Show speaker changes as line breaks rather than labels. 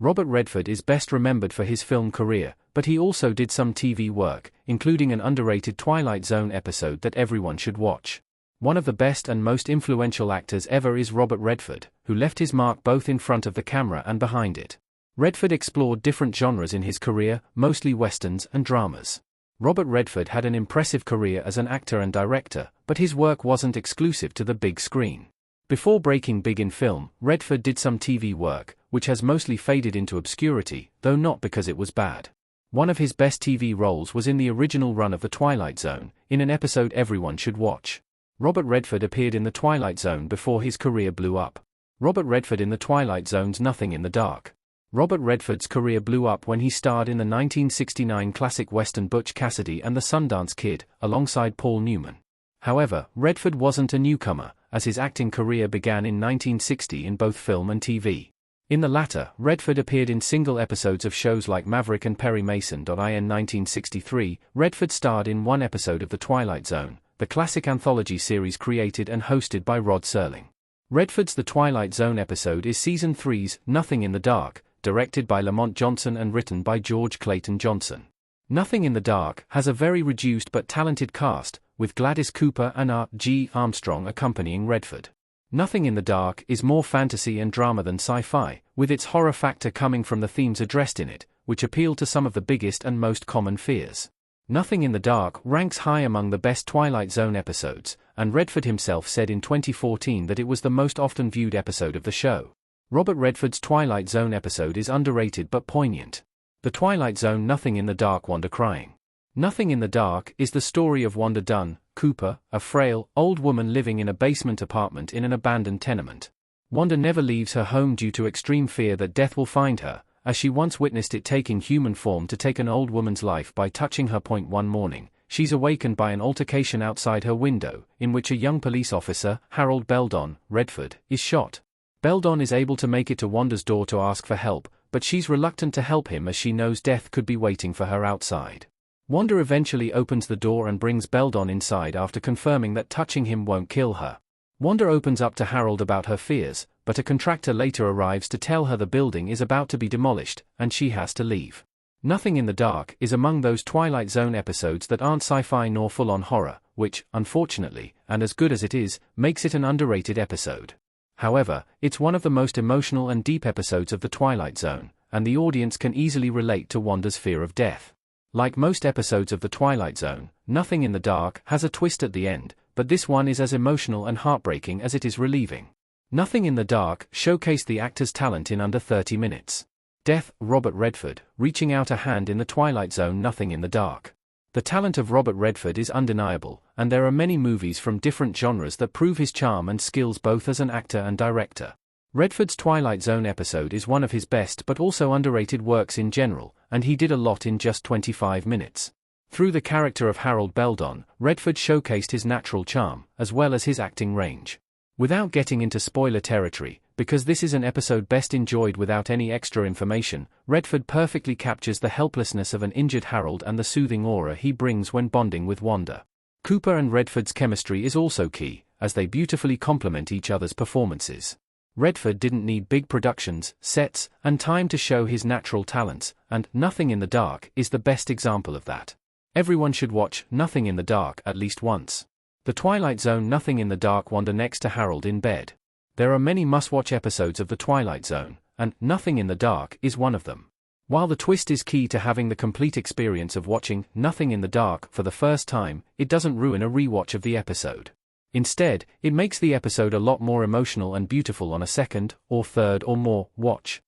Robert Redford is best remembered for his film career, but he also did some TV work, including an underrated Twilight Zone episode that everyone should watch. One of the best and most influential actors ever is Robert Redford, who left his mark both in front of the camera and behind it. Redford explored different genres in his career, mostly westerns and dramas. Robert Redford had an impressive career as an actor and director, but his work wasn't exclusive to the big screen. Before breaking big in film, Redford did some TV work, which has mostly faded into obscurity, though not because it was bad. One of his best TV roles was in the original run of The Twilight Zone, in an episode everyone should watch. Robert Redford appeared in The Twilight Zone before his career blew up. Robert Redford in The Twilight Zone's Nothing in the Dark. Robert Redford's career blew up when he starred in the 1969 classic western Butch Cassidy and the Sundance Kid, alongside Paul Newman. However, Redford wasn't a newcomer, as his acting career began in 1960 in both film and TV. In the latter, Redford appeared in single episodes of shows like Maverick and Perry Mason. In 1963, Redford starred in one episode of The Twilight Zone, the classic anthology series created and hosted by Rod Serling. Redford's The Twilight Zone episode is Season 3's Nothing in the Dark, directed by Lamont Johnson and written by George Clayton Johnson. Nothing in the Dark has a very reduced but talented cast, with Gladys Cooper and R.G. Armstrong accompanying Redford. Nothing in the Dark is more fantasy and drama than sci-fi, with its horror factor coming from the themes addressed in it, which appeal to some of the biggest and most common fears. Nothing in the Dark ranks high among the best Twilight Zone episodes, and Redford himself said in 2014 that it was the most often viewed episode of the show. Robert Redford's Twilight Zone episode is underrated but poignant. The Twilight Zone Nothing in the Dark. Wanda crying. Nothing in the Dark is the story of Wanda Dunn Cooper, a frail, old woman living in a basement apartment in an abandoned tenement. Wanda never leaves her home due to extreme fear that death will find her, as she once witnessed it taking human form to take an old woman's life by touching her. One morning, she's awakened by an altercation outside her window, in which a young police officer, Harold Beldon, Redford, is shot. Beldon is able to make it to Wanda's door to ask for help, but she's reluctant to help him as she knows death could be waiting for her outside. Wanda eventually opens the door and brings Beldon inside after confirming that touching him won't kill her. Wanda opens up to Harold about her fears, but a contractor later arrives to tell her the building is about to be demolished, and she has to leave. Nothing in the Dark is among those Twilight Zone episodes that aren't sci-fi nor full-on horror, which, unfortunately, and as good as it is, makes it an underrated episode. However, it's one of the most emotional and deep episodes of The Twilight Zone, and the audience can easily relate to Wanda's fear of death. Like most episodes of The Twilight Zone, Nothing in the Dark has a twist at the end, but this one is as emotional and heartbreaking as it is relieving. Nothing in the Dark showcased the actor's talent in under 30 minutes. Death, Robert Redford, reaching out a hand in The Twilight Zone. Nothing in the Dark. The talent of Robert Redford is undeniable, and there are many movies from different genres that prove his charm and skills both as an actor and director. Redford's Twilight Zone episode is one of his best but also underrated works in general, and he did a lot in just 25 minutes. Through the character of Harold Beldon, Redford showcased his natural charm, as well as his acting range. Without getting into spoiler territory, because this is an episode best enjoyed without any extra information, Redford perfectly captures the helplessness of an injured Harold and the soothing aura he brings when bonding with Wanda. Cooper and Redford's chemistry is also key, as they beautifully complement each other's performances. Redford didn't need big productions, sets, and time to show his natural talents, and Nothing in the Dark is the best example of that. Everyone should watch Nothing in the Dark at least once. The Twilight Zone. Nothing in the Dark. Wanda next to Harold in bed. There are many must-watch episodes of The Twilight Zone, and Nothing in the Dark is one of them. While the twist is key to having the complete experience of watching Nothing in the Dark for the first time, it doesn't ruin a rewatch of the episode. Instead, it makes the episode a lot more emotional and beautiful on a second, or third or more, watch.